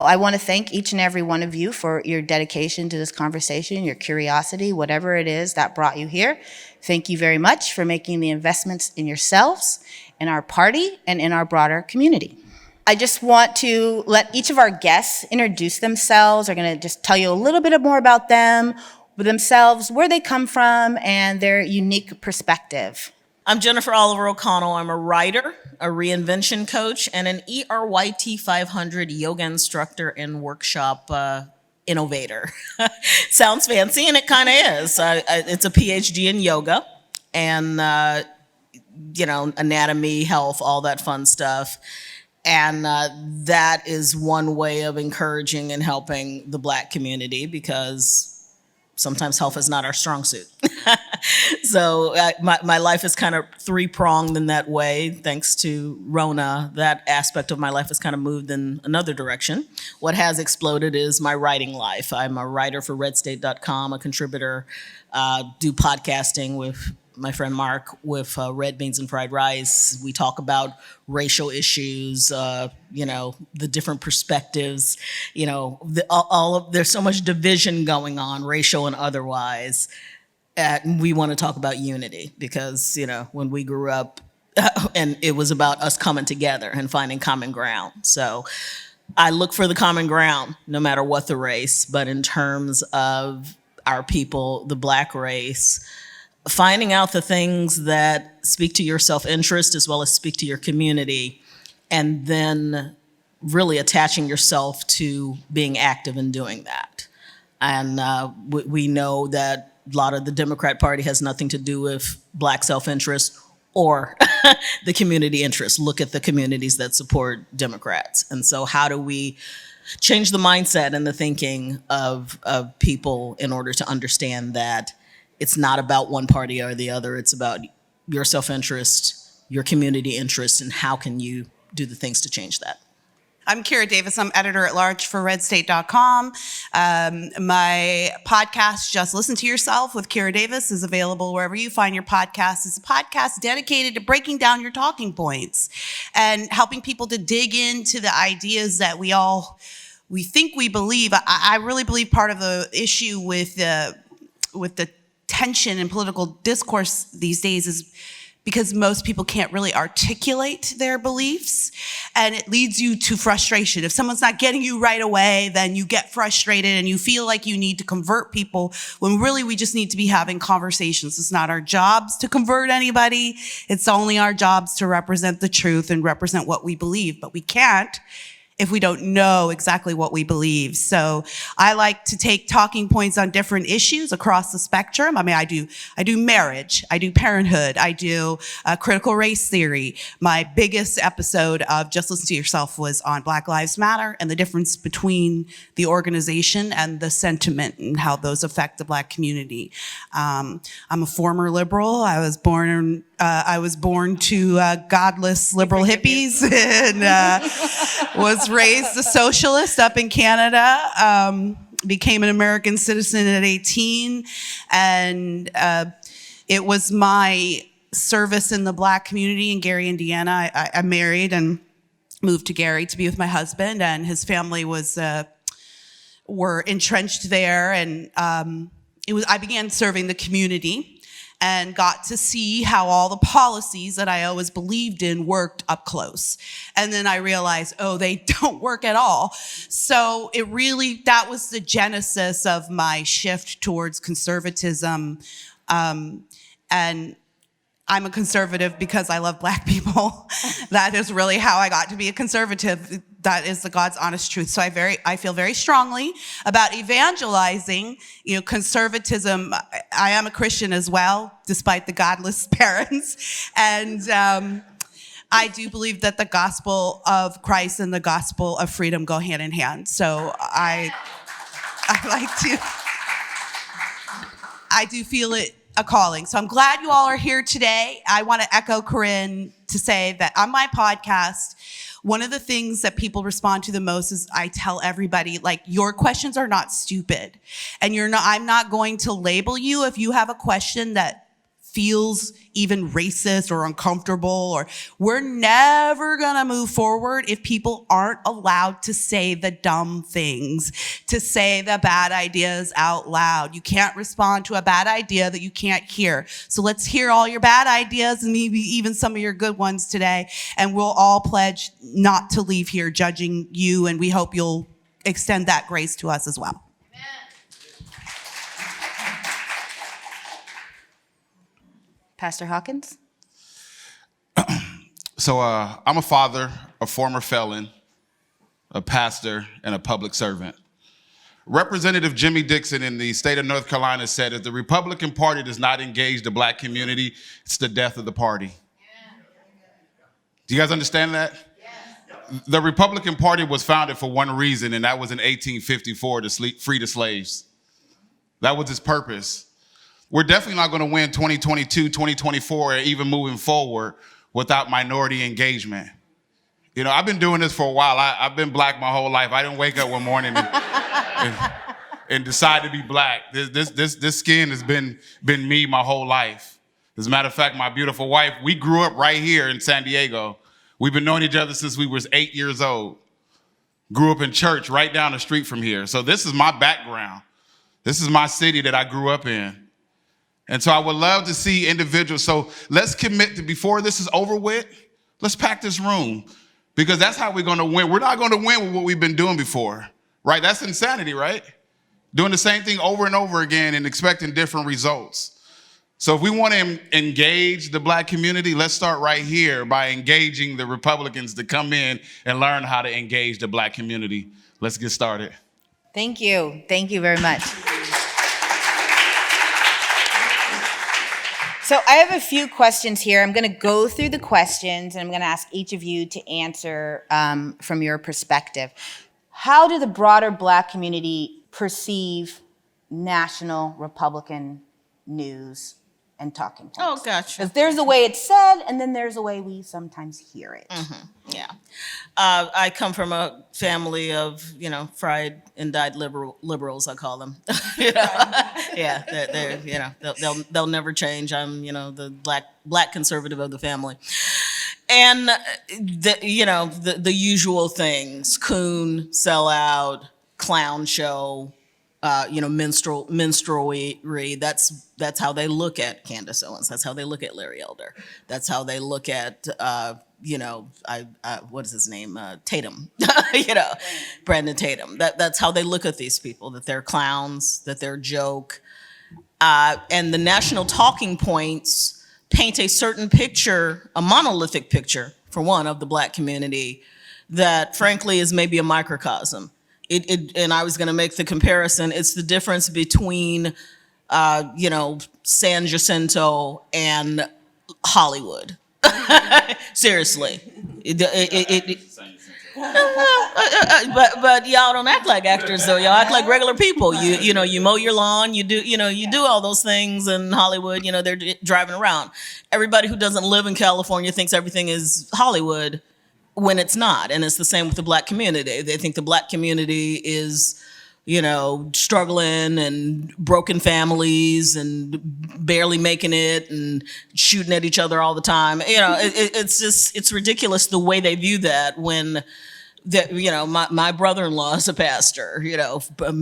I want to thank each and every one of you for your dedication to this conversation, your curiosity, whatever it is that brought you here. Thank you very much for making the investments in yourselves, in our party, and in our broader community. I just want to let each of our guests introduce themselves. They're going to just tell you a little bit more about themselves, where they come from, and their unique perspective. I'm Jennifer Oliver O'Connell. I'm a writer, a reinvention coach, and an ERYT 500 yoga instructor and workshop innovator. Sounds fancy, and it kind of is. It's a PhD in yoga and, anatomy, health, all that fun stuff. And that is one way of encouraging and helping the Black community, because sometimes health is not our strong suit. So my life is kind of three-pronged in that way. Thanks to Rona, that aspect of my life has kind of moved in another direction. What has exploded is my writing life. I'm a writer for redstate.com, a contributor, do podcasting with my friend Mark with Red Beans and Fried Rice. We talk about racial issues, the different perspectives, there's so much division going on, racial and otherwise. We want to talk about unity because, when we grew up, and it was about us coming together and finding common ground. So I look for the common ground, no matter what the race. But in terms of our people, the Black race, finding out the things that speak to your self-interest as well as speak to your community, and then really attaching yourself to being active in doing that. And we know that a lot of the Democrat Party has nothing to do with Black self-interest or the community interest. Look at the communities that support Democrats. And so how do we change the mindset and the thinking of people in order to understand that it's not about one party or the other. It's about your self-interest, your community interest, and how can you do the things to change that. I'm Kira Davis. I'm editor-at-large for redstate.com. My podcast, Just Listen to Yourself with Kira Davis, is available wherever you find your podcasts. It's a podcast dedicated to breaking down your talking points and helping people to dig into the ideas that we think we believe. I really believe part of the issue with the tension in political discourse these days is because most people can't really articulate their beliefs, and it leads you to frustration. If someone's not getting you right away, then you get frustrated and you feel like you need to convert people when really we just need to be having conversations. It's not our jobs to convert anybody. It's only our jobs to represent the truth and represent what we believe, but we can't if we don't know exactly what we believe. So I like to take talking points on different issues across the spectrum. I mean, I do marriage, I do parenthood, I do critical race theory. My biggest episode of Just Listen to Yourself was on Black Lives Matter and the difference between the organization and the sentiment and how those affect the Black community. I'm a former liberal. I was born to godless liberal hippies and was raised a socialist up in Canada, became an American citizen at 18. And it was my service in the Black community in Gary, Indiana. I married and moved to Gary to be with my husband, and his family were entrenched there. And I began serving the community and got to see how all the policies that I always believed in worked up close. And then I realized, they don't work at all. So that was the genesis of my shift towards conservatism. And I'm a conservative because I love Black people. That is really how I got to be a conservative. That is the God's honest truth. So I feel very strongly about evangelizing, conservatism. I am a Christian as well, despite the godless parents. And I do believe that the gospel of Christ and the gospel of freedom go hand in hand. So I do feel it a calling. So I'm glad you all are here today. I want to echo Corinne to say that on my podcast, one of the things that people respond to the most is I tell everybody, your questions are not stupid. And I'm not going to label you if you have a question that feels even racist or uncomfortable, or we're never gonna move forward if people aren't allowed to say the dumb things, to say the bad ideas out loud. You can't respond to a bad idea that you can't hear. So let's hear all your bad ideas and maybe even some of your good ones today, and we'll all pledge not to leave here judging you, and we hope you'll extend that grace to us as well. Pastor Hawkins? So I'm a father, a former felon, a pastor, and a public servant. Representative Jimmy Dixon in the state of North Carolina said, if the Republican Party does not engage the black community, it's the death of the party. Do you guys understand that? The Republican Party was founded for one reason, and that was in 1854 to free the slaves. That was its purpose. We're definitely not going to win 2022, 2024, or even moving forward without minority engagement. You know, I've been doing this for a while. I've been black my whole life. I didn't wake up one morning and decide to be black. This skin has been me my whole life. As a matter of fact, my beautiful wife, we grew up right here in San Diego. We've been knowing each other since we was 8 years old. Grew up in church right down the street from here. So this is my background. This is my city that I grew up in. And so I would love to see individuals. So let's commit to, before this is over with, let's pack this room, because that's how we're going to win. We're not going to win with what we've been doing before, right? That's insanity, right? Doing the same thing over and over again and expecting different results. So if we want to engage the black community, let's start right here by engaging the Republicans to come in and learn how to engage the black community. Let's get started. Thank you. Thank you very much. So I have a few questions here. I'm going to go through the questions, and I'm going to ask each of you to answer from your perspective. How do the broader black community perceive national Republican news and talking points? Oh, gotcha. Because there's a way it's said, and then there's a way we sometimes hear it. Mm-hmm. Yeah. I come from a family of, fried and dyed liberals, I call them. Yeah, they're they'll never change. I'm, the black conservative of the family. And the usual things: coon, sellout, clown show, minstrelry. That's how they look at Candace Owens. That's how they look at Larry Elder. That's how they look at what is his name? Tatum. Brandon Tatum. That's how they look at these people. That they're clowns. That they're a joke. And the national talking points paint a certain picture, a monolithic picture, for one, of the black community that, frankly, is maybe a microcosm. And I was going to make the comparison. It's the difference between, San Jacinto and Hollywood. Seriously. But y'all don't act like actors, though. Y'all act like regular people. You mow your lawn. You do all those things in Hollywood. They're driving around. Everybody who doesn't live in California thinks everything is Hollywood, when it's not. And it's the same with the black community. They think the black community is, struggling and broken families and barely making it and shooting at each other all the time. It's ridiculous the way they view that, when my brother-in-law is a pastor,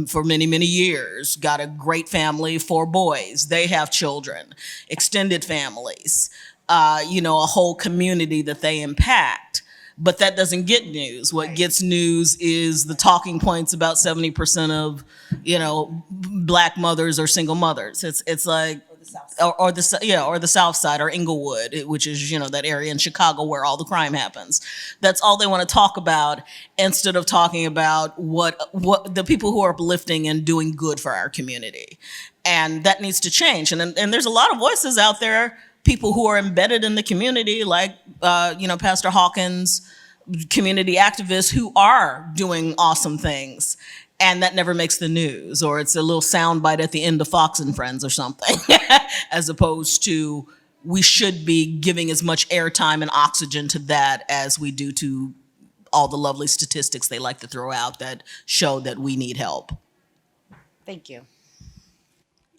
for many, many years, got a great family, 4 boys. They have children, extended families, a whole community that they impact. But that doesn't get news. What gets news is the talking points about 70% of, black mothers or single mothers. It's like, or the South Side or Inglewood, which is, that area in Chicago where all the crime happens. That's all they want to talk about, instead of talking about what the people who are uplifting and doing good for our community. And that needs to change. And there's a lot of voices out there, people who are embedded in the community, like, Pastor Hawkins, community activists who are doing awesome things. And that never makes the news, or it's a little soundbite at the end of Fox and Friends or something, as opposed to, we should be giving as much airtime and oxygen to that as we do to all the lovely statistics they like to throw out that show that we need help. Thank you.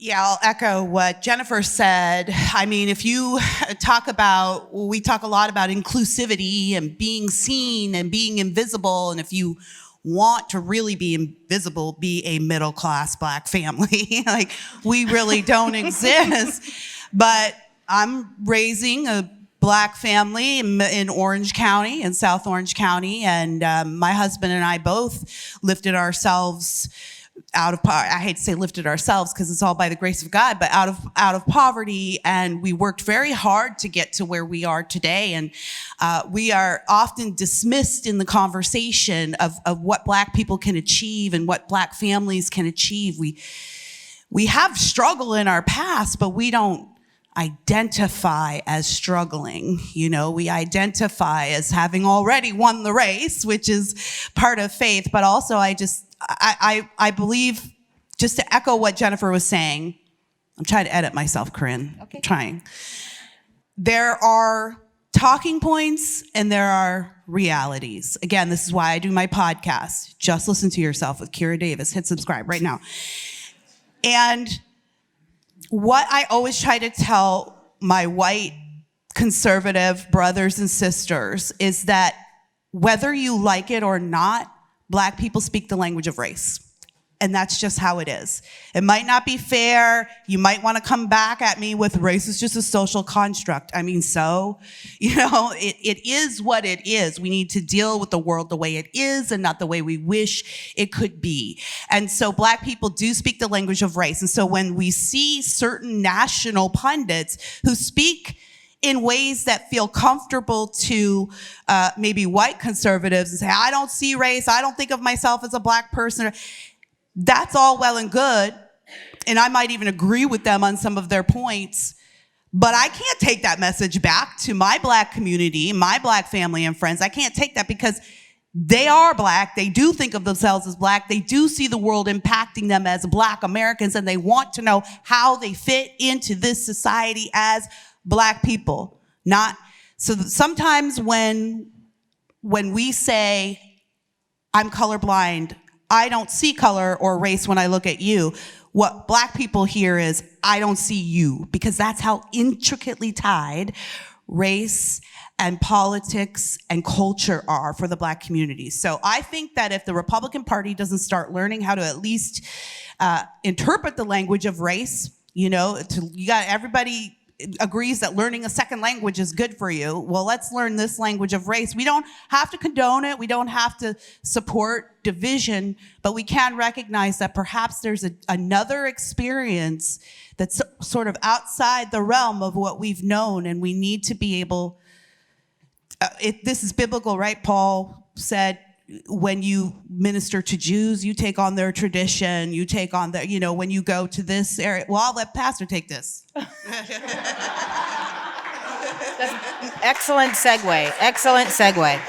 Yeah, I'll echo what Jennifer said. I mean, if you we talk a lot about inclusivity and being seen and being invisible. And if you want to really be invisible, be a middle-class Black family. Like, we really don't exist. But I'm raising a Black family in Orange County, in South Orange County. And my husband and I both lifted ourselves out of I hate to say lifted ourselves because it's all by the grace of God, but out of poverty, and we worked very hard to get to where we are today. And we are often dismissed in the conversation of what Black people can achieve and what Black families can achieve. We have struggle in our past, but we don't identify as struggling. You know, we identify as having already won the race, which is part of faith. But also, I believe, just to echo what Jennifer was saying, I'm trying to edit myself, Corinne. Okay. I'm trying. There are talking points and there are realities. Again, this is why I do my podcast. Just Listen to Yourself with Kira Davis. Hit subscribe right now. And what I always try to tell my white conservative brothers and sisters is that whether you like it or not, Black people speak the language of race. And that's just how it is. It might not be fair. You might want to come back at me with race is just a social construct. I mean, so, you know, it is what it is. We need to deal with the world the way it is and not the way we wish it could be. And so Black people do speak the language of race. And so when we see certain national pundits who speak in ways that feel comfortable to maybe white conservatives and say, I don't see race, I don't think of myself as a Black person, that's all well and good. And I might even agree with them on some of their points, but I can't take that message back to my Black community, my Black family and friends. I can't take that because they are Black. They do think of themselves as Black. They do see the world impacting them as Black Americans, and they want to know how they fit into this society as Black people. So sometimes when we say, I'm colorblind, I don't see color or race when I look at you, what Black people hear is, I don't see you, because that's how intricately tied race and politics and culture are for the Black community. So I think that if the Republican Party doesn't start learning how to at least interpret the language of race, you know, everybody agrees that learning a second language is good for you. Well, let's learn this language of race. We don't have to condone it. We don't have to support division, but we can recognize that perhaps there's another experience that's sort of outside the realm of what we've known, and we need to be able, this is biblical, right? Paul said, when you minister to Jews, you take on their tradition, you take on their, you know, when you go to this area, well, I'll let Pastor take this. Excellent segue.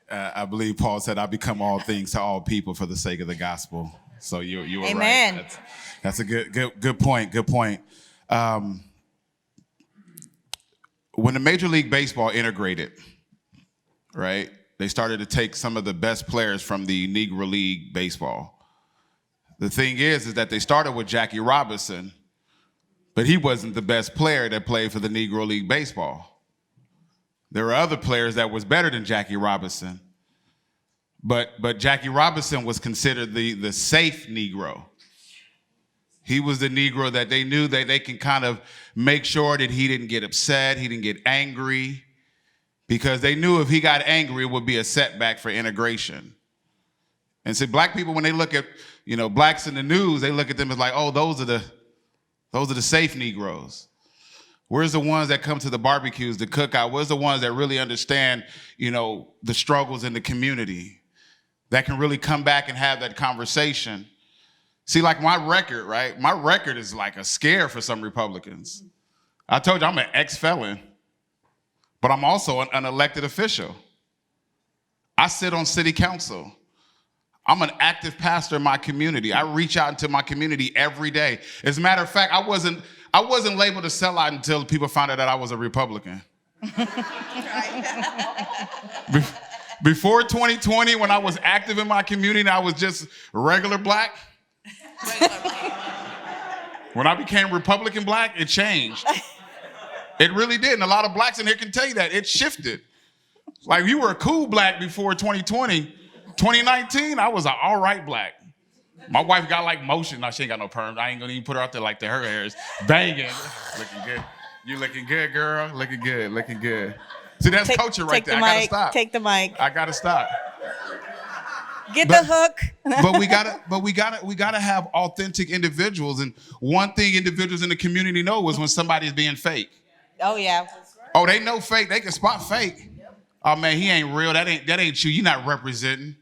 I believe Paul said, I become all things to all people for the sake of the gospel. So you were Amen. right. That's a good point. When the Major League Baseball integrated, right, they started to take some of the best players from the Negro League Baseball. The thing is that they started with Jackie Robinson, but he wasn't the best player that played for the Negro League Baseball. There were other players that was better than Jackie Robinson, but Jackie Robinson was considered the safe Negro. He was the Negro that they knew that they can kind of make sure that he didn't get upset, he didn't get angry, because they knew if he got angry, it would be a setback for integration. And see, Black people, when they look at, you know, Blacks in the news, they look at them as like, oh, those are the safe Negroes. Where's the ones that come to the barbecues, the cookout? Where's the ones that really understand, you know, the struggles in the community, that can really come back and have that conversation? See, like my record, right? My record is like a scare for some Republicans. I told you I'm an ex-felon, but I'm also an elected official. I sit on city council. I'm an active pastor in my community. I reach out into my community every day. As a matter of fact, I wasn't labeled a sellout until people found out that I was a Republican. Before 2020, when I was active in my community and I was just regular Black, When I became Republican black, it changed. It really did. And a lot of blacks in here can tell you that. It shifted. Like, you were a cool black before 2020. 2019, I was an all right black. My wife got like motion. No, she ain't got no perm. I ain't gonna even put her out there like that. Her hair is banging. Looking good. You looking good, girl. Looking good, looking good. See, that's culture right there. I gotta stop. Take the mic. I gotta stop. Get the hook. but we gotta have authentic individuals. And one thing individuals in the community know is when somebody's being fake. Oh yeah. Oh, they know fake. They can spot fake. Oh man, he ain't real. That ain't you. You're not representing.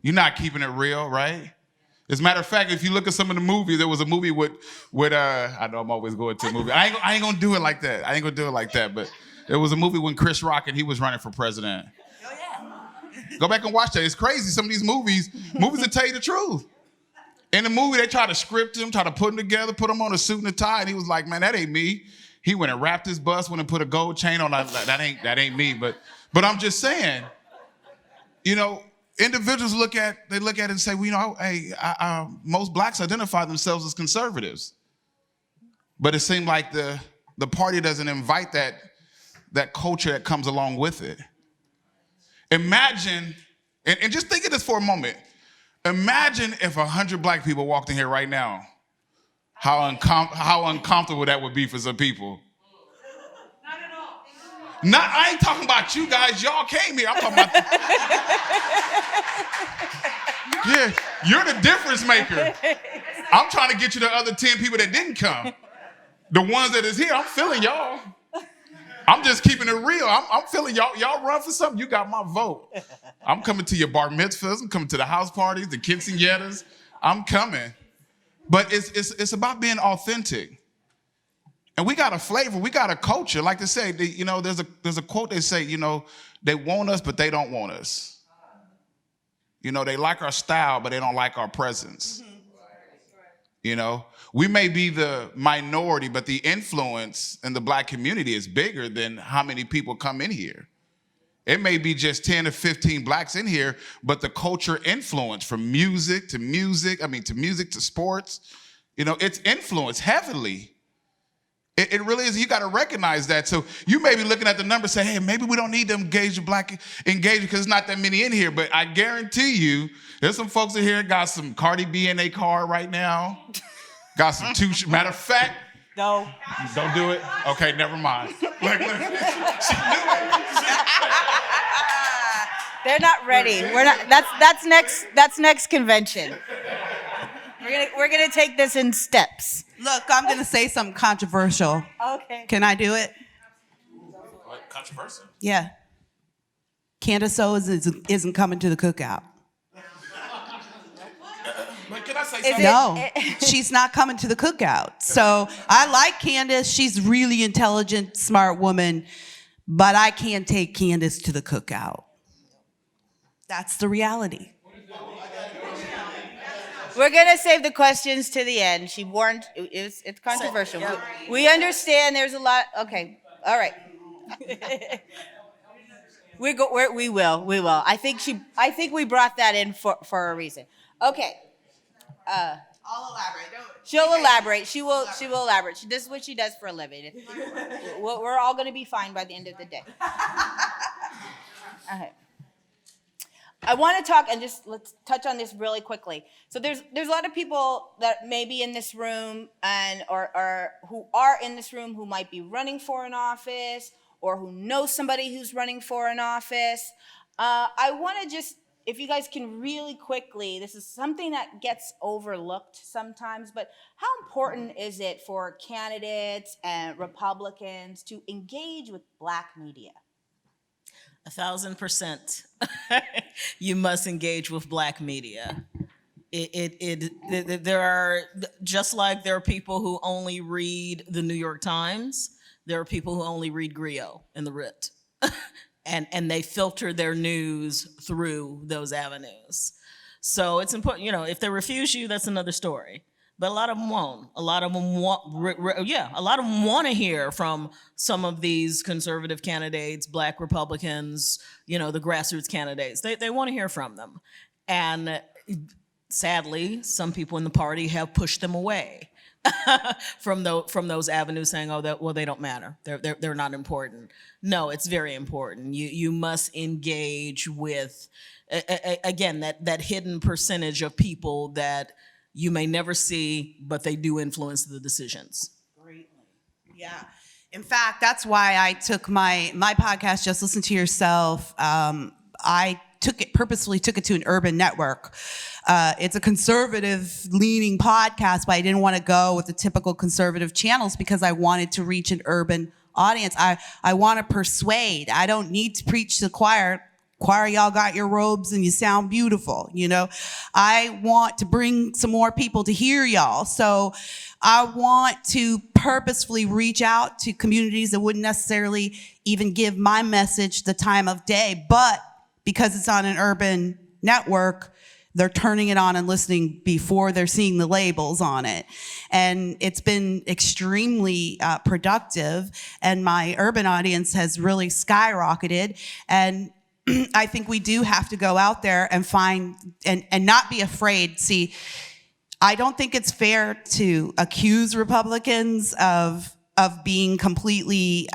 You're not keeping it real, right? As a matter of fact, if you look at some of the movies, there was a movie with I know I'm always going to a movie. I ain't gonna do it like that. I ain't gonna do it like that. But there was a movie when Chris Rock and he was running for president. Oh yeah. Go back and watch that. It's crazy. Some of these movies that tell you the truth. In the movie, they try to script him, try to put him together, put him on a suit and a tie, and he was like, "Man, that ain't me." He went and wrapped his bust, went and put a gold chain on. That ain't me. But I'm just saying, you know, individuals look at it and say, well, you know, hey, most blacks identify themselves as conservatives. But it seemed like the party doesn't invite that culture that comes along with it. Imagine, and just think of this for a moment. Imagine if 100 black people walked in here right now. How uncomfortable that would be for some people. Not at all. I ain't talking about you guys. Y'all came here. I'm talking about. Yeah, you're the difference maker. I'm trying to get you the other 10 people that didn't come. The ones that is here, I'm feeling y'all. I'm just keeping it real. I'm feeling y'all. Y'all run for something. You got my vote. I'm coming to your bar mitzvahs. I'm coming to the house parties, the quinceañeras. I'm coming. But it's about being authentic. And we got a flavor, we got a culture. Like they say, you know, there's a quote they say, you know, they want us, but they don't want us. You know, they like our style, but they don't like our presence. You know, we may be the minority, but the influence in the black community is bigger than how many people come in here. It may be just 10 or 15 blacks in here, but the culture influence from music to sports, you know, it's influenced heavily. It really is. You got to recognize that. So you may be looking at the numbers and say, hey, maybe we don't need to engage the black engagement because there's not that many in here. But I guarantee you, there's some folks in here got some Cardi B in their car right now. Got some matter of fact. No. Don't do it? Okay, never mind. Look, she knew it. They're not ready. We're not. That's next convention. We're gonna take this in steps. Look, I'm gonna say something controversial. Okay. Can I do it? What, controversial? Yeah. Candace Owens isn't coming to the cookout. But can I say Is something? No, she's not coming to the cookout. So I like Candace. She's really intelligent, smart woman, but I can't take Candace to the cookout. That's the reality. We're gonna save the questions to the end. She warned. It's controversial. We understand. There's a lot. Okay. All right. We will. I think we brought that in for a reason. Okay. I'll elaborate. She'll elaborate. She will elaborate. This is what she does for a living. We're all going to be fine by the end of the day. Okay. I want to talk and let's touch on this really quickly. So there's a lot of people that may be in this room or who are in this room who might be running for an office or who know somebody who's running for an office. I want to just, if you guys can really quickly, this is something that gets overlooked sometimes, but how important is it for candidates and Republicans to engage with Black media? 1,000%. You must engage with Black media. There are, just like there are people who only read the New York Times, there are people who only read Griot and the Writ. And they filter their news through those avenues. So it's important, if they refuse you, that's another story. But a lot of them won't. A lot of them want to hear from some of these conservative candidates, Black Republicans, the grassroots candidates. They want to hear from them. And sadly, some people in the party have pushed them away from those avenues, saying, "Oh, they don't matter. They're not important." No, it's very important. You must engage with, again, that hidden percentage of people that you may never see, but they do influence the decisions. Greatly. Yeah. In fact, that's why I took my podcast, Just Listen to Yourself. I purposefully took it to an urban network. It's a conservative leaning podcast, but I didn't want to go with the typical conservative channels because I wanted to reach an urban audience. I want to persuade. I don't need to preach to the choir. Choir, y'all got your robes and you sound beautiful, you know. I want to bring some more people to hear y'all. So I want to purposefully reach out to communities that wouldn't necessarily even give my message the time of day, but because it's on an urban network, they're turning it on and listening before they're seeing the labels on it. And it's been extremely productive, and my urban audience has really skyrocketed. And I think we do have to go out there and find and not be afraid. See, I don't think it's fair to accuse Republicans of being completely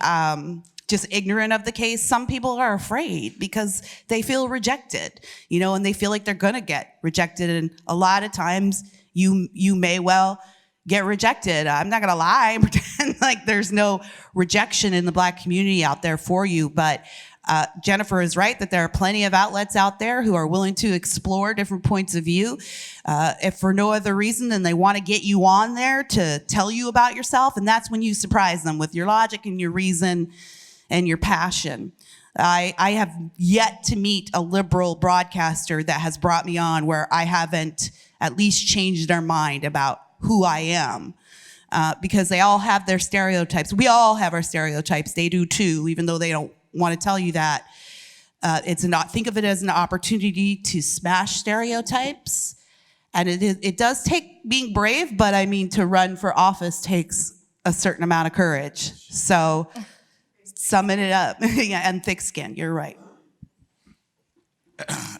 just ignorant of the case. Some people are afraid because they feel rejected, you know, and they feel like they're gonna get rejected. And a lot of times you may well get rejected. I'm not gonna lie and pretend like there's no rejection in the Black community out there for you, but Jennifer is right that there are plenty of outlets out there who are willing to explore different points of view, if for no other reason than they want to get you on there to tell you about yourself, and that's when you surprise them with your logic and your reason and your passion. I have yet to meet a liberal broadcaster that has brought me on where I haven't at least changed their mind about who I am. Because they all have their stereotypes. We all have our stereotypes. They do too, even though they don't want to tell you that. Think of it as an opportunity to smash stereotypes. And it does take being brave, but I mean, to run for office takes a certain amount of courage. So summing it up. Yeah, and thick skin, you're right.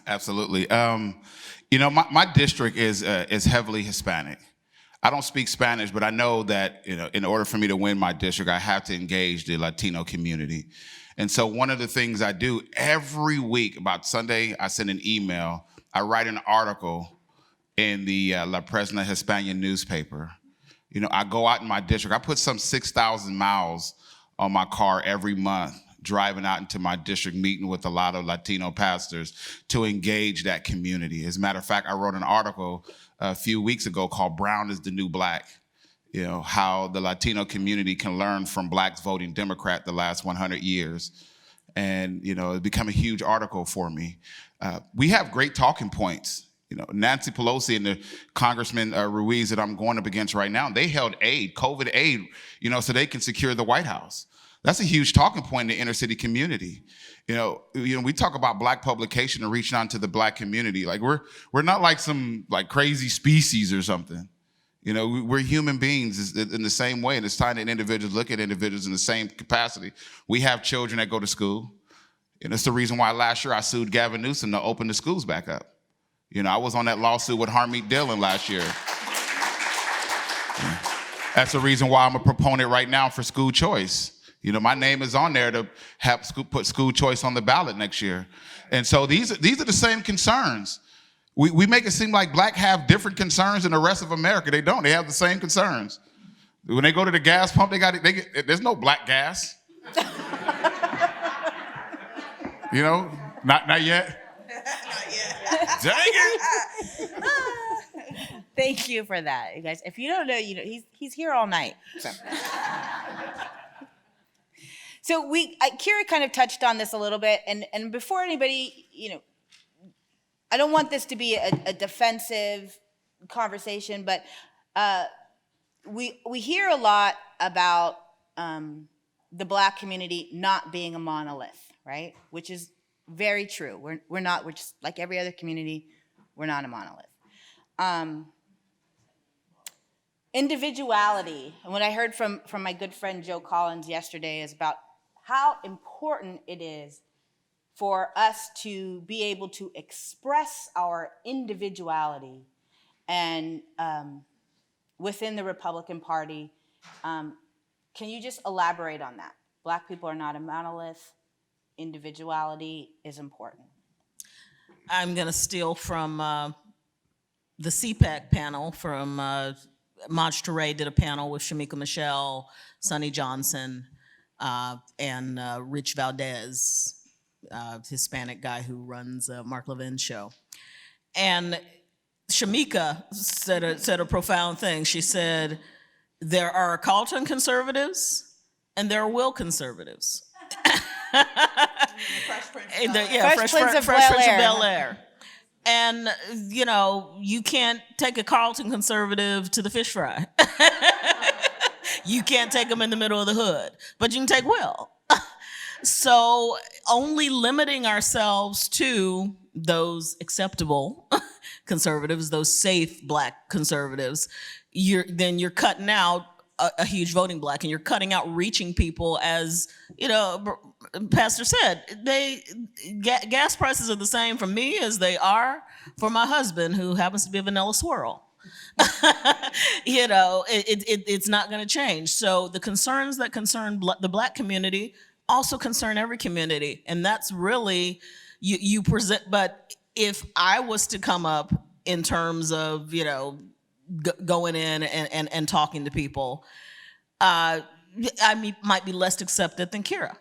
Absolutely. You know, my district is heavily Hispanic. I don't speak Spanish, but I know that, you know, in order for me to win my district, I have to engage the Latino community. And so one of the things I do every week, about Sunday, I send an email. I write an article in the La Prensa Hispana newspaper. You know, I go out in my district. I put some 6,000 miles on my car every month, driving out into my district, meeting with a lot of Latino pastors to engage that community. As a matter of fact, I wrote an article a few weeks ago called "Brown is the New Black." You know, how the Latino community can learn from Blacks voting Democrat the last 100 years. And, you know, it became a huge article for me. We have great talking points. You know, Nancy Pelosi and the Congressman Ruiz that I'm going up against right now, they held aid, COVID aid, you know, so they can secure the White House. That's a huge talking point in the inner city community. You know, we talk about Black publication and reaching out to the Black community. Like we're not like some like crazy species or something. You know, we're human beings in the same way, and it's time that individuals look at individuals in the same capacity. We have children that go to school, and it's the reason why last year I sued Gavin Newsom to open the schools back up. You know, I was on that lawsuit with Harmeet Dillon last year. That's the reason why I'm a proponent right now for school choice. You know, my name is on there to put school choice on the ballot next year. And so these are the same concerns. We make it seem like Black have different concerns than the rest of America. They don't. They have the same concerns. When they go to the gas pump, there's no Black gas. You know, not yet. Not yet. Dang it. Thank you for that, you guys. If you don't know, you know he's here all night. So Kira kind of touched on this a little bit, and before anybody, you know, I don't want this to be a defensive conversation, but we hear a lot about the Black community not being a monolith, right? Which is very true. We're not. We're just like every other community. We're not a monolith. Individuality, and what I heard from my good friend Joe Collins yesterday is about how important it is for us to be able to express our individuality and within the Republican Party. Can you just elaborate on that? Black people are not a monolith. Individuality is important. I'm going to steal from the CPAC panel from Maj Touré did a panel with Shamika Michelle, Sonny Johnson, and Rich Valdez, Hispanic guy who runs Mark Levin's show. And Shamika said a profound thing. She said, there are Carlton conservatives and there are Will conservatives. Fresh Prince of Bel-Air. And, you know, you can't take a Carlton conservative to the fish fry. You can't take them in the middle of the hood, but you can take Will. So only limiting ourselves to those acceptable conservatives, those safe Black conservatives, then you're cutting out a huge voting block, and you're cutting out reaching people. As you know, Pastor said, gas prices are the same for me as they are for my husband, who happens to be a vanilla swirl. You know, it's not going to change. So the concerns that concern the Black community also concern every community, and that's really you present. But if I was to come up in terms of, you know, going in and talking to people, I might be less accepted than Kira.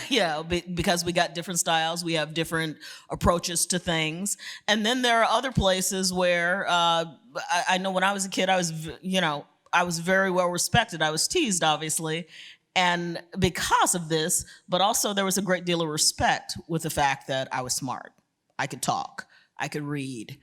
You know, because we got different styles, we have different approaches to things. And then there are other places where I know when I was a kid, I was very well respected. I was teased, obviously, and because of this, but also there was a great deal of respect with the fact that I was smart. I could talk, I could read.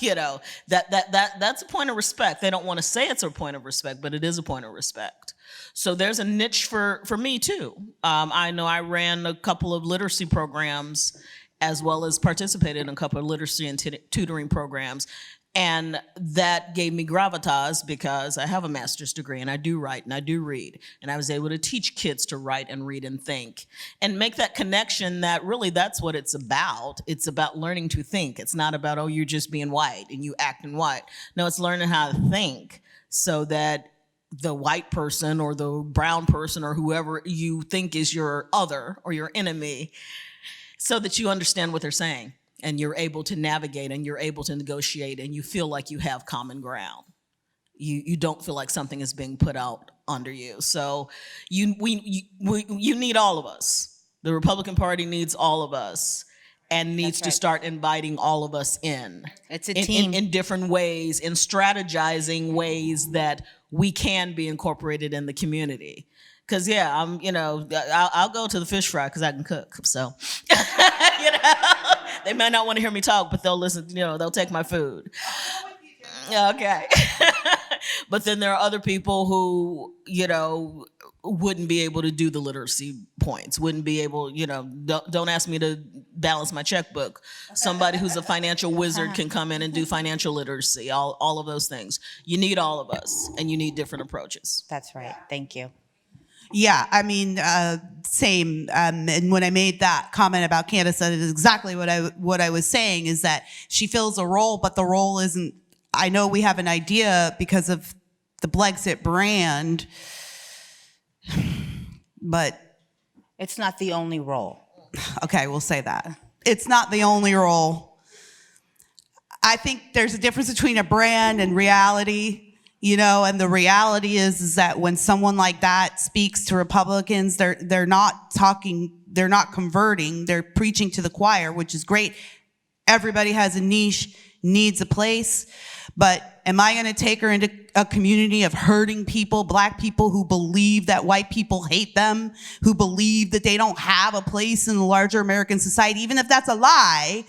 You know, that's a point of respect. They don't want to say it's a point of respect, but it is a point of respect. So there's a niche for me too. I know I ran a couple of literacy programs, as well as participated in a couple of literacy and tutoring programs. And that gave me gravitas because I have a master's degree and I do write and I do read. And I was able to teach kids to write and read and think and make that connection that really that's what it's about. It's about learning to think. It's not about, oh, you're just being white and you acting white. No, it's learning how to think so that the white person or the brown person or whoever you think is your other or your enemy, so that you understand what they're saying. And you're able to navigate and you're able to negotiate and you feel like you have common ground. You don't feel like something is being put out under you. So you need all of us. The Republican Party needs all of us and needs to start inviting all of us in. It's a team. In different ways, in strategizing ways that we can be incorporated in the community. Because, yeah, I'll go to the fish fry because I can cook. So, you know, they might not want to hear me talk, but they'll listen, you know, they'll take my food. Okay. But then there are other people who, you know, wouldn't be able to do the literacy points, wouldn't be able, you know, don't ask me to balance my checkbook. Somebody who's a financial wizard can come in and do financial literacy, all of those things. You need all of us, and you need different approaches. That's right. Thank you. Yeah, I mean, same. And when I made that comment about Candace, that is exactly what I was saying, is that she fills a role, but the role isn't. I know we have an idea because of the Blexit brand, but it's not the only role. Okay, we'll say that. It's not the only role. I think there's a difference between a brand and reality. You know, and the reality is that when someone like that speaks to Republicans, they're not talking, they're not converting, they're preaching to the choir, which is great. Everybody has a niche, needs a place. But am I going to take her into a community of hurting people, Black people who believe that white people hate them, who believe that they don't have a place in the larger American society, even if that's a lie?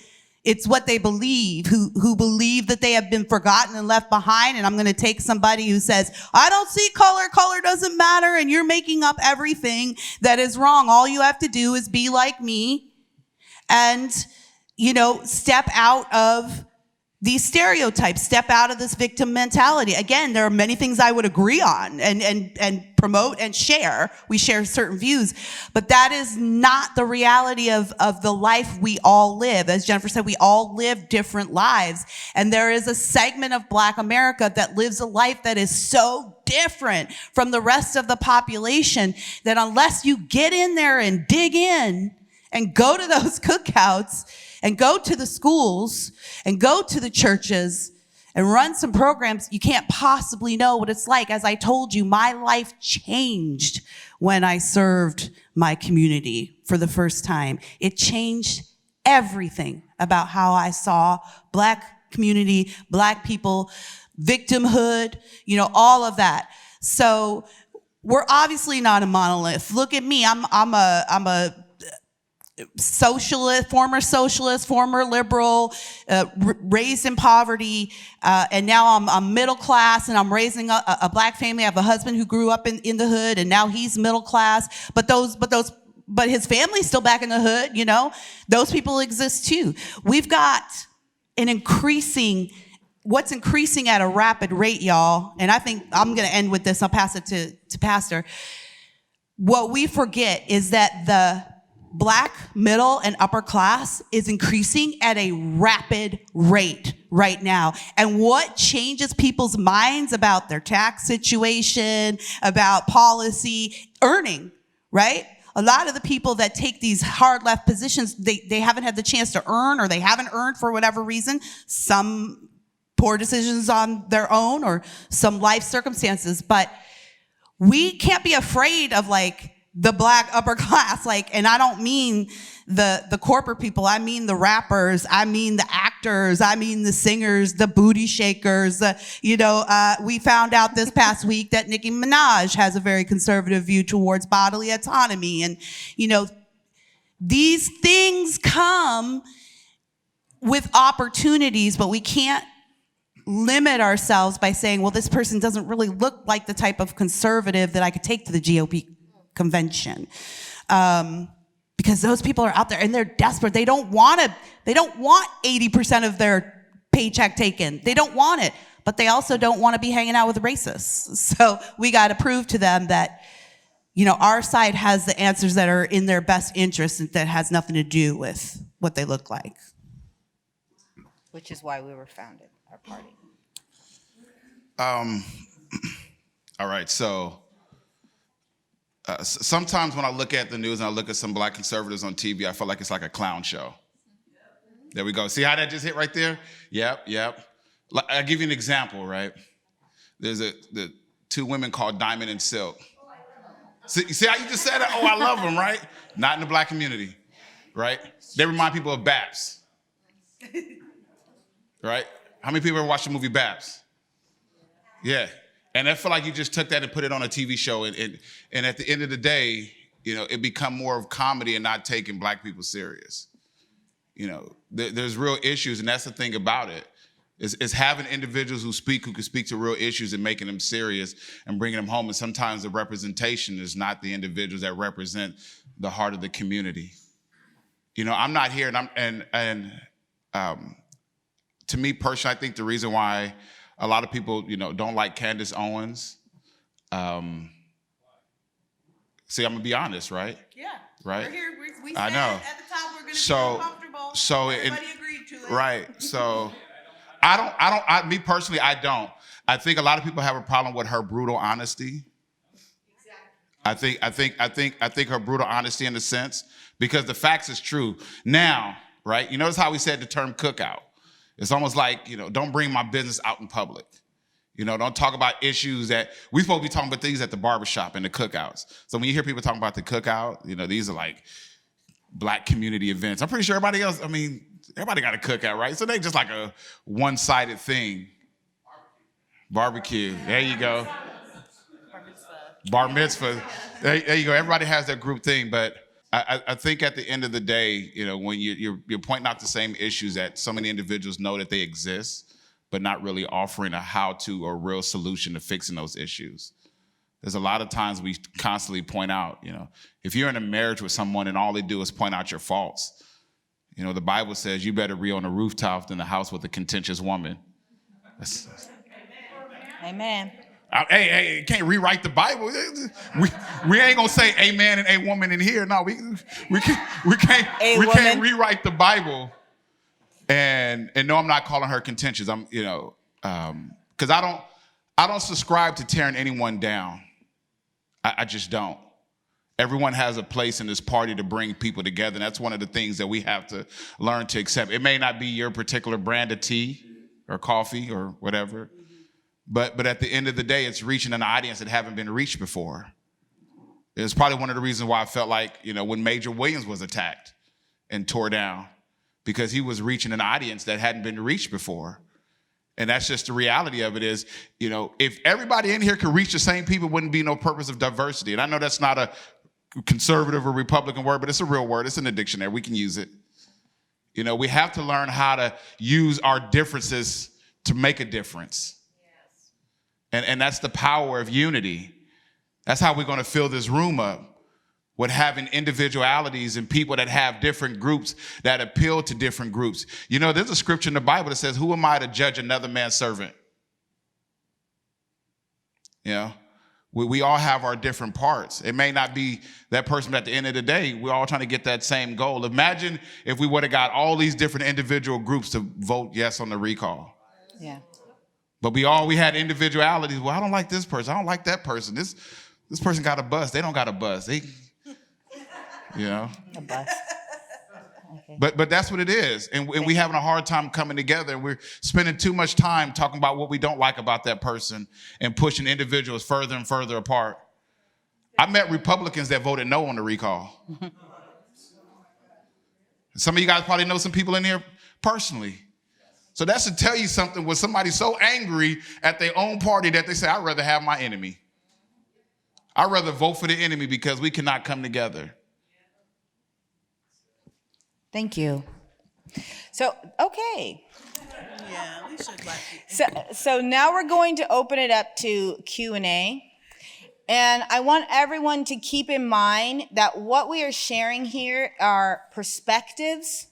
It's what they believe, who believe that they have been forgotten and left behind. And I'm going to take somebody who says, I don't see color doesn't matter, and you're making up everything that is wrong. All you have to do is be like me and, you know, step out of these stereotypes, step out of this victim mentality. Again, there are many things I would agree on and promote and share. We share certain views, but that is not the reality of the life we all live. As Jennifer said, we all live different lives, and there is a segment of Black America that lives a life that is so different from the rest of the population that unless you get in there and dig in and go to those cookouts and go to the schools and go to the churches and run some programs, you can't possibly know what it's like. As I told you, my life changed when I served my community for the first time. It changed everything about how I saw Black community, Black people, victimhood, all of that. So we're obviously not a monolith. Look at me. I'm a socialist, former liberal, raised in poverty, and now I'm middle class, and I'm raising a Black family. I have a husband who grew up in the hood, and now he's middle class. But his family's still back in the hood. Those people exist too. We've got what's increasing at a rapid rate, y'all. And I think I'm going to end with this. I'll pass it to Pastor. What we forget is that the Black middle and upper class is increasing at a rapid rate right now. And what changes people's minds about their tax situation, about policy, earning, right? A lot of the people that take these hard left positions, they haven't had the chance to earn, or they haven't earned for whatever reason, some poor decisions on their own or some life circumstances. But we can't be afraid of the Black upper class, and I don't mean the corporate people. I mean the rappers. I mean the actors. I mean the singers, the booty shakers. We found out this past week that Nicki Minaj has a very conservative view towards bodily autonomy. And, these things come with opportunities, but we can't limit ourselves by saying, well, this person doesn't really look like the type of conservative that I could take to the GOP convention, because those people are out there and they're desperate. They don't want 80% of their paycheck taken. They don't want it, but they also don't want to be hanging out with racists. So we got to prove to them that, our side has the answers that are in their best interest, and that has nothing to do with what they look like. Which is why we were founded, our party. All right, so sometimes when I look at the news and I look at some Black conservatives on TV, I feel like it's like a clown show. There we go. See how that just hit right there? Yep. I'll give you an example, right? There's the two women called Diamond and Silk. See how you just said that? Oh, I love them, right? Not in the Black community, right? They remind people of Babs, right? How many people ever watched the movie Babs? Yeah. And I feel like you just took that and put it on a TV show, and at the end of the day, it become more of comedy and not taking Black people serious. There's real issues, and that's the thing about it, is having individuals who can speak to real issues and making them serious and bringing them home. And sometimes the representation is not the individuals that represent the heart of the community. I'm not here, and to me personally, I think the reason why a lot of people, don't like Candace Owens. See, I'm gonna be honest, right? Yeah. Right. We're here. We I said know. at the top we're gonna feel comfortable. Everybody agreed to it. Right. So me personally, I don't. I think a lot of people have a problem with her brutal honesty. Exactly. I think her brutal honesty in a sense, because the facts is true. Now, right? You notice how we said the term cookout. It's almost like, don't bring my business out in public. Don't talk about issues that we supposed to be talking about things at the barbershop and the cookouts. So when you hear people talking about the cookout, these are like Black community events. I'm pretty sure everybody else, everybody got a cookout, right? So they just like a one-sided thing. Barbecue. There you go. Bar mitzvah. There you go. Everybody has their group thing, but I think at the end of the day, when you're pointing out the same issues that so many individuals know that they exist, but not really offering a how-to or real solution to fixing those issues. There's a lot of times we constantly point out, if you're in a marriage with someone and all they do is point out your faults, You know, the Bible says you better be on the rooftop than the house with a contentious woman. Amen. Hey, can't rewrite the Bible. We ain't gonna say amen and a woman in here. No, we can't rewrite the Bible. And no, I'm not calling her contentious. I'm, you know, because I don't subscribe to tearing anyone down. I just don't. Everyone has a place in this party to bring people together. And that's one of the things that we have to learn to accept. It may not be your particular brand of tea or coffee or whatever, but at the end of the day, it's reaching an audience that haven't been reached before. It's probably one of the reasons why I felt like, you know, when Major Williams was attacked and tore down, because he was reaching an audience that hadn't been reached before. And that's just the reality of it is, you know, if everybody in here could reach the same people, wouldn't be no purpose of diversity. And I know that's not a conservative or Republican word, but it's a real word. It's in the dictionary. We can use it. You know, we have to learn how to use our differences to make a difference. Yes. And that's the power of unity. That's how we're going to fill this room up, with having individualities and people that have different groups that appeal to different groups. You know, there's a scripture in the Bible that says, who am I to judge another man's servant? You know, we all have our different parts. It may not be that person, but at the end of the day, we're all trying to get that same goal. Imagine if we would have got all these different individual groups to vote yes on the recall. Yeah. But we had individualities. Well, I don't like this person. I don't like that person. This person got a bus. They don't got a bus. You know, A bus. Okay. but that's what it is, and we having a hard time coming together. And we're spending too much time talking about what we don't like about that person and pushing individuals further and further apart. I met Republicans that voted no on the recall. Some of you guys probably know some people in here personally. So that should tell you something when somebody's so angry at their own party that they say, I'd rather have my enemy. I'd rather vote for the enemy because we cannot come together. Thank you. So, okay. Yeah, we should let people. So now we're going to open it up to Q&A. And I want everyone to keep in mind that what we are sharing here are perspectives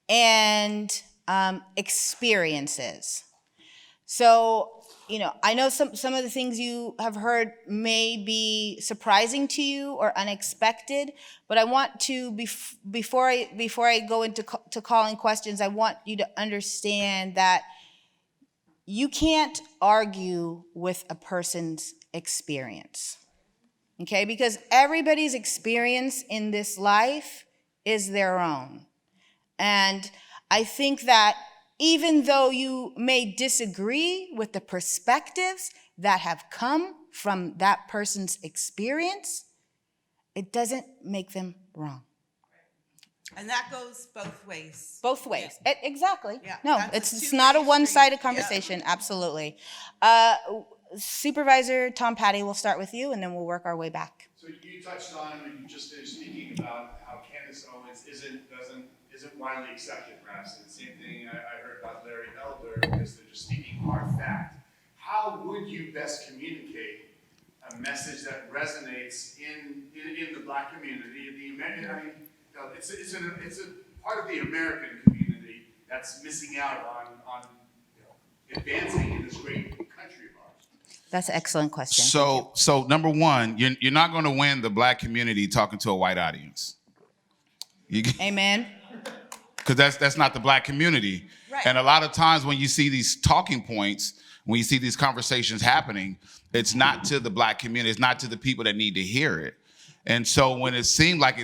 and experiences. So, you know, I know some of the things you have heard may be surprising to you or unexpected, but I want to, before I go into calling questions, I want you to understand that you can't argue with a person's experience, okay? Because everybody's experience in this life is their own. And I think that even though you may disagree with the perspectives that have come from that person's experience, it doesn't make them wrong. And that goes both ways. Both ways. Exactly. Yeah, No, that's a it's not a two-way one-sided street. conversation. Absolutely. Supervisor Tom Patty, we'll start with you, and then we'll work our way back. So you touched on, and you just finished speaking about how Candace Owens isn't widely accepted, perhaps. And the same thing I heard about Larry Elder, because they're just speaking hard fact. How would you best communicate a message that resonates in the Black community? It's a part of the American community that's missing out on advancing in this great country of ours. That's an excellent question. So number one, you're not going to win the Black community talking to a white audience. Amen. Because that's not the Black community. Right. And a lot of times when you see these talking points, when you see these conversations happening, it's not to the Black community. It's not to the people that need to hear it. And so when it seemed like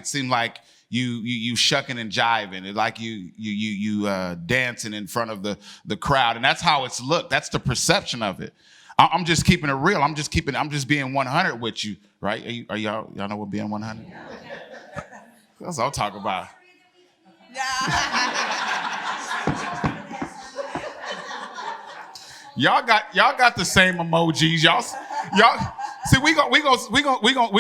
you shucking and jiving, it like you dancing in front of the crowd, and that's how it's looked. That's the perception of it. I'm just keeping it real. I'm just being 100 with you, right? Are y'all know what being 100? That's what I'll talk about. Y'all got the same emojis. Y'all see we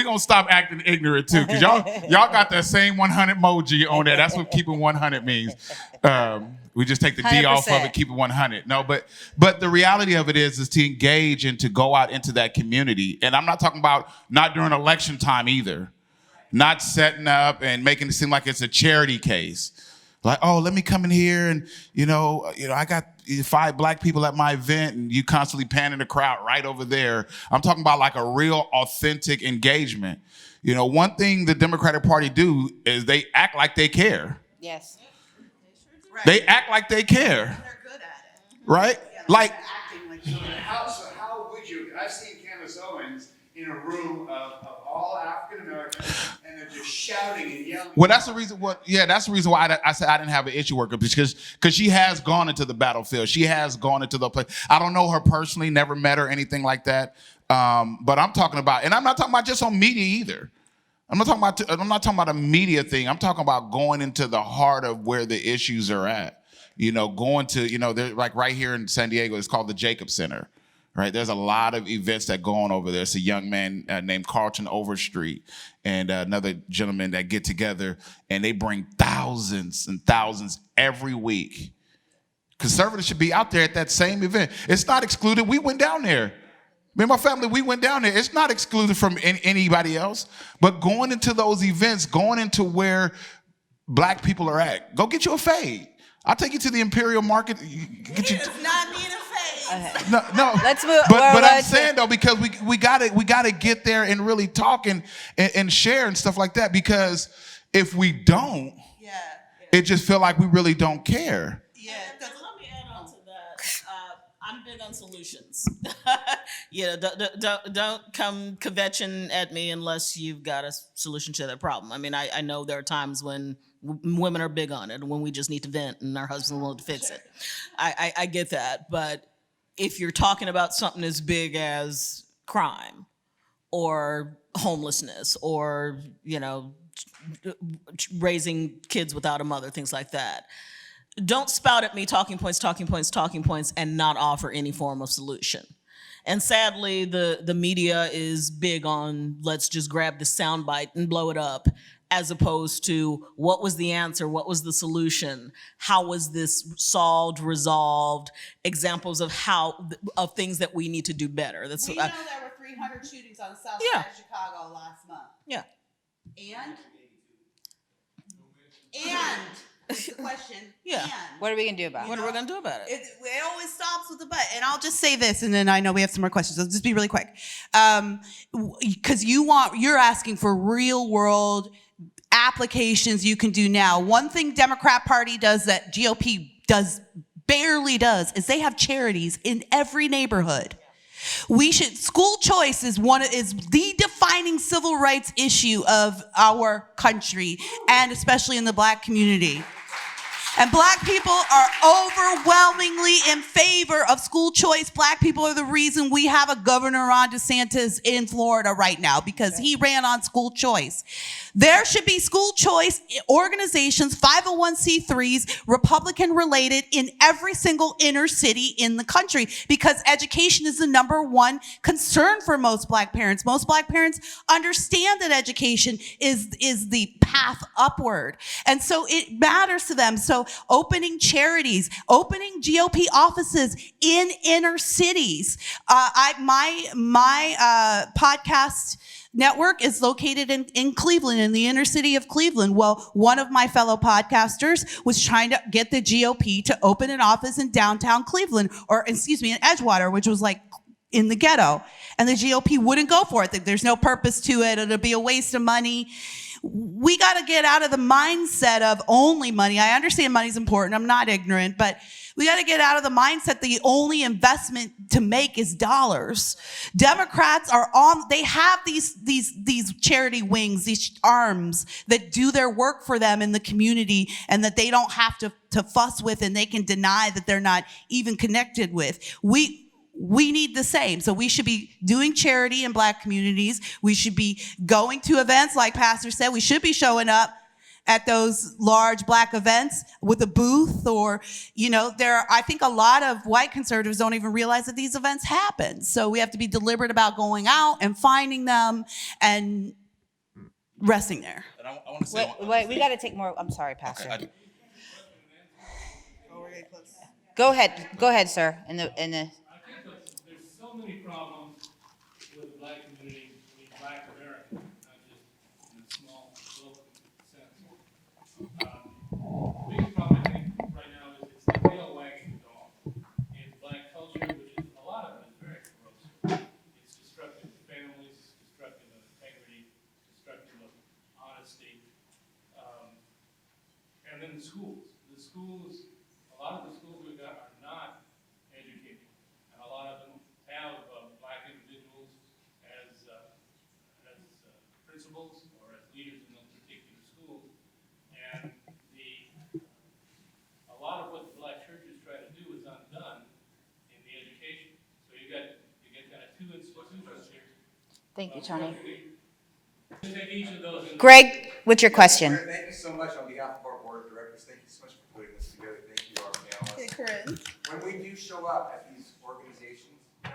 gonna stop acting ignorant too, because y'all got that same 100 emoji on there. That's what keeping 100 means. We just take the D off of it, keep it 100. No, but the reality of it is to engage and to go out into that community. And I'm not talking about not during election time either. Not setting up and making it seem like it's a charity case. Like, oh, let me come in here and, I got 5 black people at my event and you constantly panning the crowd right over there. I'm talking about like a real authentic engagement. One thing the Democratic Party do is they act like they care. Yes. They act like they care. They're good at it. Right? Like, Acting like So how would you, I've seen Candace Owens in a room of all African Americans, and they're just shouting and yelling. well, that's the reason. That's the reason why I said I didn't have an issue with her, because she has gone into the battlefield. She has gone into the place. I don't know her personally, never met her, anything like that. But I'm talking about, and I'm not talking about just on media either. I'm not talking about a media thing. I'm talking about going into the heart of where the issues are at. Going to, they're like right here in San Diego, it's called the CAGOP Center. Right, there's a lot of events that go on over there. It's a young man named Carlton Overstreet and another gentleman that get together, and they bring thousands and thousands every week. Conservatives should be out there at that same event. It's not excluded. We went down there. Me and my family, we went down there. It's not excluded from anybody else. But going into those events, going into where black people are at, go get you a fade. I'll take you to the Imperial Market. Get you. does not need a face. No. Let's move. But I'm saying though, because we gotta get there and really talk and share and stuff like that. Because if we don't, it just feel like we really don't care. Yeah. Let me add on to that. I'm big on solutions. Don't come kvetching at me unless you've got a solution to that problem. I mean, I know there are times when women are big on it, when we just need to vent and our husband will fix it. I get that, but if you're talking about something as big as crime or homelessness or, raising kids without a mother, things like that, don't spout at me talking points, and not offer any form of solution. And sadly, the media is big on let's just grab the soundbite and blow it up, as opposed to what was the answer, what was the solution, how was this solved, resolved, examples of things that we need to do better. We know there were 300 shootings on the south side of Chicago last month. Yeah. And the question. Yeah. And What are we gonna do about it? What are we gonna do about it? it always stops with the but. And I'll just say this, and then I know we have some more questions. I'll just be really quick. Because you're asking for real world applications you can do now. One thing Democrat Party does that GOP barely does is they have charities in every neighborhood. School choice is the defining civil rights issue of our country, and especially in the black community. And black people are overwhelmingly in favor of school choice. Black people are the reason we have a Governor Ron DeSantis in Florida right now, because he ran on school choice. There should be school choice organizations, 501c3s, Republican related, in every single inner city in the country, because education is the number one concern for most black parents. Most black parents understand that education is the path upward. And so it matters to them. So opening charities, opening GOP offices in inner cities. My podcast network is located in Cleveland, in the inner city of Cleveland. Well, one of my fellow podcasters was trying to get the GOP to open an office in downtown Cleveland, in Edgewater, which was like in the ghetto. And the GOP wouldn't go for it. There's no purpose to it. It'll be a waste of money. We got to get out of the mindset of only money. I understand money's important. I'm not ignorant, but we got to get out of the mindset the only investment to make is dollars. Democrats they have these charity wings, these arms that do their work for them in the community, and that they don't have to fuss with, and they can deny that they're not even connected with. We need the same. So we should be doing charity in black communities. We should be going to events, like Pastor said. We should be showing up at those large black events with a booth, or, I think a lot of white conservatives don't even realize that these events happen. So we have to be deliberate about going out and finding them and resting there. And I want to say, Wait, we got to take more. I'm sorry, Pastor. Okay, Go ahead, sir. In the. There's so many problems with the black community, black America, not just in a small local sense. Biggest problem Thank you, Tony. Take each of those in Greg, what's your question? Thank you so much on behalf of our board of directors. Thank you so much for putting this together. Thank you, our panelists. Corinne. When we do show up at these organizations, can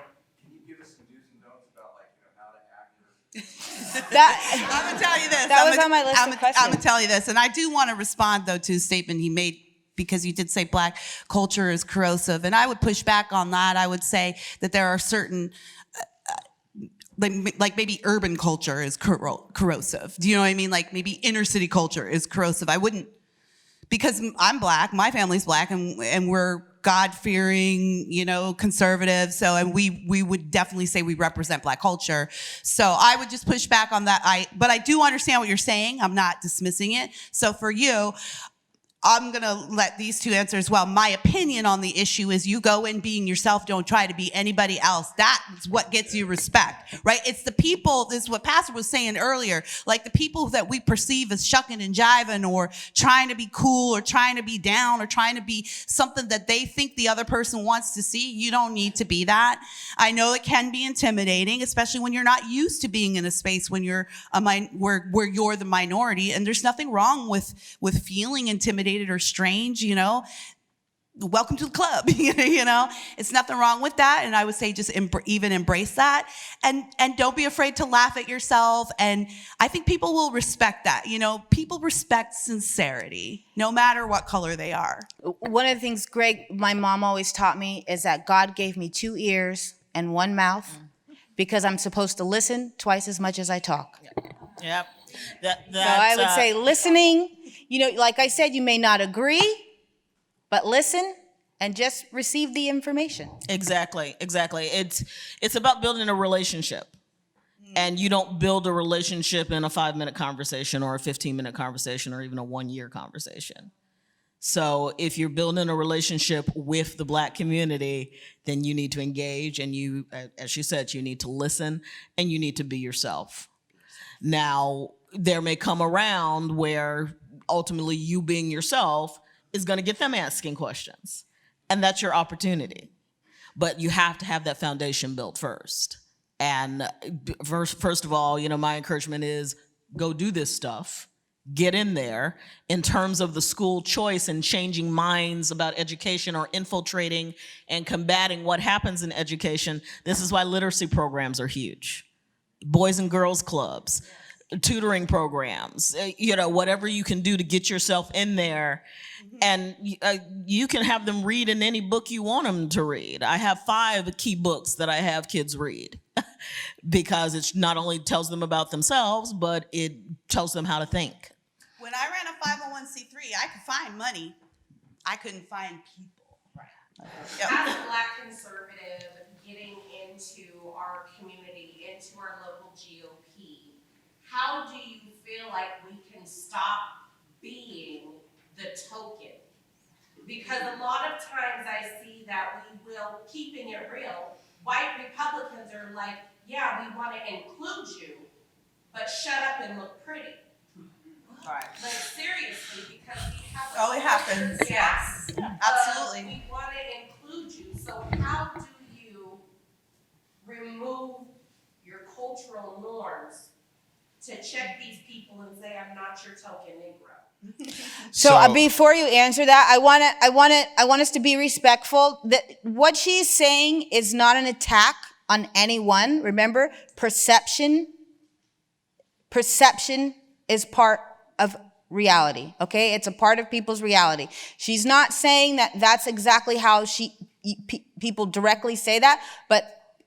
you give us some do's and don'ts about how to act? I'm gonna tell you this. That was on my list of questions. I'm gonna tell you this, and I do want to respond though to a statement he made, because you did say Black culture is corrosive, and I would push back on that. I would say that there are certain, like maybe urban culture is corrosive. Do you know what I mean? Like maybe inner city culture is corrosive. I wouldn't, because I'm Black, my family's Black, and we're God-fearing, conservative. So, and we would definitely say we represent Black culture. So I would just push back on that. But I do understand what you're saying. I'm not dismissing it. So for you, I'm going to let these two answer as well. My opinion on the issue is you go in being yourself. Don't try to be anybody else. That's what gets you respect, right? It's the people, this is what Pastor was saying earlier, like the people that we perceive as shucking and jiving or trying to be cool or trying to be down or trying to be something that they think the other person wants to see. You don't need to be that. I know it can be intimidating, especially when you're not used to being in a space when you're where you're the minority. And there's nothing wrong with feeling intimidated or strange, welcome to the club, it's nothing wrong with that. And I would say just even embrace that and don't be afraid to laugh at yourself. And I think people will respect that. People respect sincerity no matter what color they are. One of the things, Greg, my mom always taught me is that God gave me 2 ears and 1 mouth because I'm supposed to listen twice as much as I talk. Yep. So I would say listening, like I said, you may not agree, but listen and just receive the information. Exactly. It's about building a relationship. And you don't build a relationship in a 5-minute conversation or a 15-minute conversation or even a 1-year conversation. So if you're building a relationship with the Black community, then you need to engage and you, as she said, you need to listen and you need to be yourself. Now, there may come around where ultimately you being yourself is going to get them asking questions. And that's your opportunity. But you have to have that foundation built first. And first of all, my encouragement is go do this stuff. Get in there. In terms of the school choice and changing minds about education or infiltrating and combating what happens in education, this is why literacy programs are huge. Boys and girls clubs, tutoring programs, whatever you can do to get yourself in there. And you can have them read in any book you want them to read. I have 5 key books that I have kids read because it not only tells them about themselves, but it tells them how to think. When I ran a 501c3, I could find money. I couldn't find people. As a Black conservative, getting into our community, into our local GOP, how do you feel like we can stop being the token? Because a lot of times I see that we will, keeping it real, white Republicans are like, yeah, we want to include you, but shut up and look pretty. Right. Like seriously, because we have Oh, it happens. Yes. Absolutely. We want to include you. So how do you remove your cultural norms to check these people and say, I'm not your token Negro? So before you answer that, I want us to be respectful. That what she's saying is not an attack on anyone. Remember, perception is part of reality. Okay, it's a part of people's reality. She's not saying that that's exactly how people directly say that, but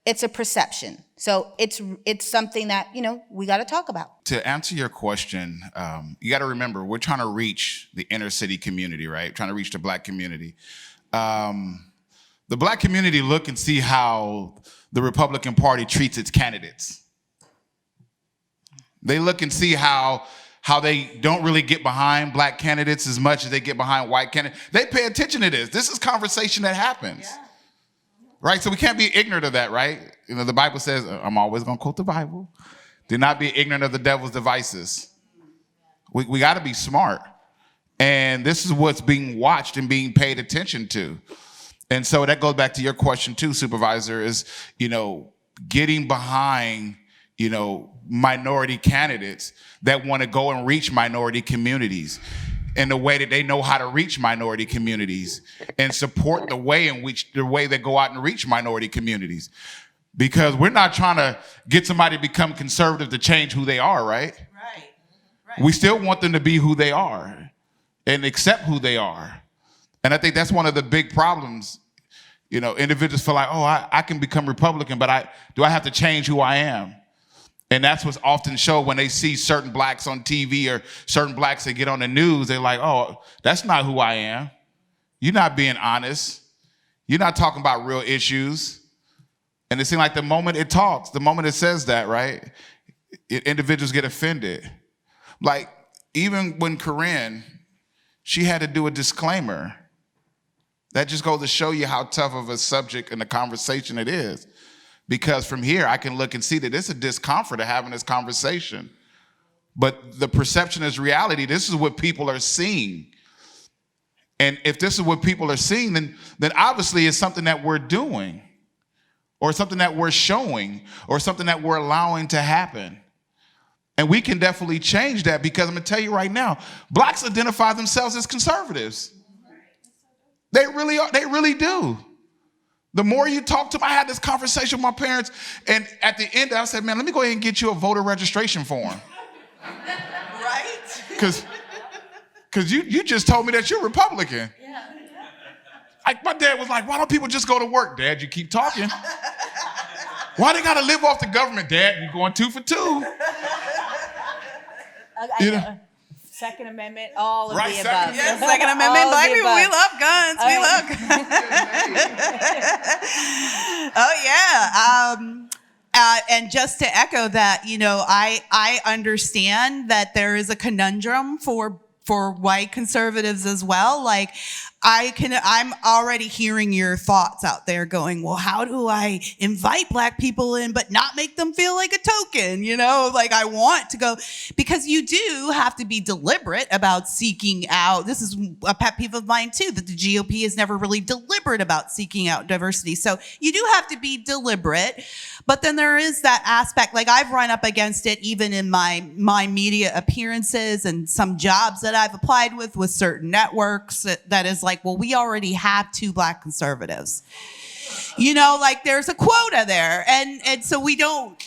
it's a perception. So it's something that, we got to talk about. To answer your question, you got to remember, we're trying to reach the inner city community, right? Trying to reach the Black community. The Black community look and see how the Republican Party treats its candidates. They look and see how they don't really get behind Black candidates as much as they get behind white candidates. They pay attention to this. This is conversation that happens. Yeah. Right? So we can't be ignorant of that, right? The Bible says, I'm always going to quote the Bible. Do not be ignorant of the devil's devices. We got to be smart. And this is what's being watched and being paid attention to. And so that goes back to your question too, Supervisor, is, getting behind, minority candidates that want to go and reach minority communities in the way that they know how to reach minority communities and support the way they go out and reach minority communities. Because we're not trying to get somebody to become conservative to change who they are, right? Right. We still want them to be who they are and accept who they are. And I think that's one of the big problems. Individuals feel like, oh, I can become Republican, but do I have to change who I am? And that's what's often shown when they see certain blacks on TV or certain blacks that get on the news. They're like, oh, that's not who I am. You're not being honest. You're not talking about real issues. And it seems like the moment it talks, the moment it says that, right, individuals get offended. Like, even when Corinne, she had to do a disclaimer. That just goes to show you how tough of a subject and a conversation it is. Because from here, I can look and see that it's a discomfort of having this conversation. But the perception is reality. This is what people are seeing. And if this is what people are seeing, then obviously it's something that we're doing, or something that we're showing, or something that we're allowing to happen. And we can definitely change that, because I'm going to tell you right now, blacks identify themselves as conservatives. They really are. They really do. The more you talk to them, I had this conversation with my parents, and at the end, I said, man, let me go ahead and get you a voter registration form. Right? Because you just told me that you're Republican. Yeah. My dad was like, why don't people just go to work? Dad, you keep talking. Why they got to live off the government, Dad? You're going 2 for 2. Second Amendment, all of Right, the above. Yes, Second Amendment. All of Black the people, above. we love guns. We love guns. Oh, yeah. And just to echo that, I understand that there is a conundrum for white conservatives as well. Like, I'm already hearing your thoughts out there going, well, how do I invite black people in but not make them feel like a token? Like, I want to go, because you do have to be deliberate about seeking out. This is a pet peeve of mine too, that the GOP is never really deliberate about seeking out diversity. So you do have to be deliberate, but then there is that aspect, like I've run up against it even in my media appearances and some jobs that I've applied with certain networks that is like, well, we already have 2 black conservatives. Like there's a quota there. And so we don't,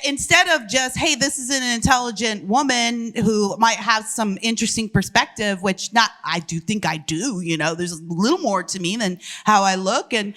instead of just, hey, this is an intelligent woman who might have some interesting perspective, which I do think I do, there's a little more to me than how I look. And,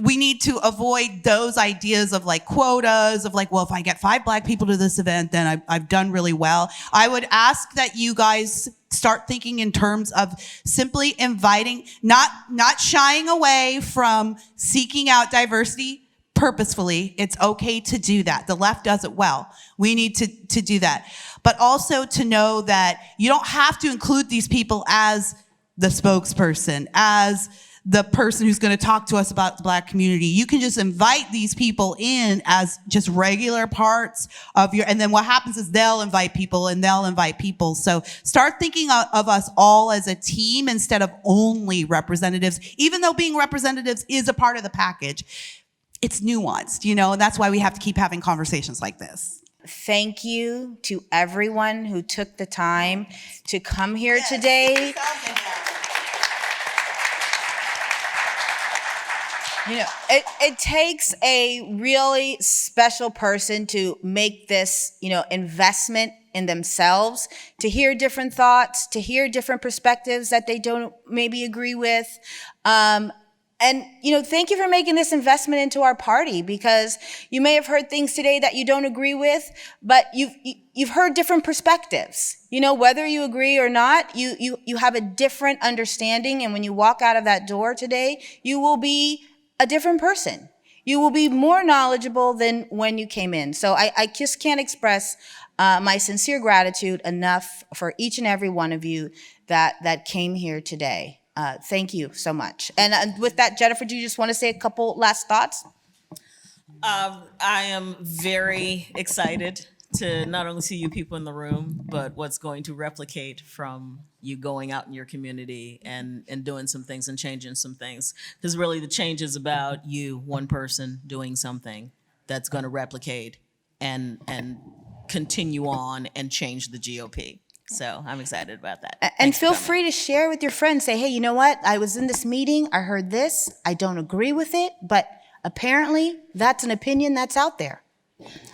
we need to avoid those ideas of like quotas of like, well, if I get 5 black people to this event, then I've done really well. I would ask that you guys start thinking in terms of simply inviting, not shying away from seeking out diversity purposefully. It's okay to do that. The left does it well. We need to do that. But also to know that you don't have to include these people as the spokesperson, as the person who's going to talk to us about the black community. You can just invite these people in as just regular parts of and then what happens is they'll invite people and they'll invite people. So start thinking of us all as a team instead of only representatives, even though being representatives is a part of the package. It's nuanced, and that's why we have to keep having conversations like this. Thank you to everyone who took the time to come here today. It takes a really special person to make this, investment in themselves, to hear different thoughts, to hear different perspectives that they don't maybe agree with. And thank you for making this investment into our party, because you may have heard things today that you don't agree with, but you've heard different perspectives. Whether you agree or not, you have a different understanding. And when you walk out of that door today, you will be a different person. You will be more knowledgeable than when you came in. So I just can't express my sincere gratitude enough for each and every one of you that came here today. Thank you so much. And with that, Jennifer, do you just want to say a couple last thoughts? I am very excited to not only see you people in the room, but what's going to replicate from you going out in your community and doing some things and changing some things. Because really the change is about you, one person, doing something that's going to replicate and continue on and change the GOP. So I'm excited about that. And Thanks for feel coming. free to share with your friends. Say, hey, you know what? I was in this meeting. I heard this. I don't agree with it, but apparently that's an opinion that's out there.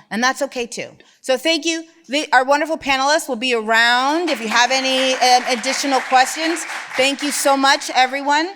And that's okay too. So thank you. Our wonderful panelists will be around if you have any additional questions. Thank you so much, everyone.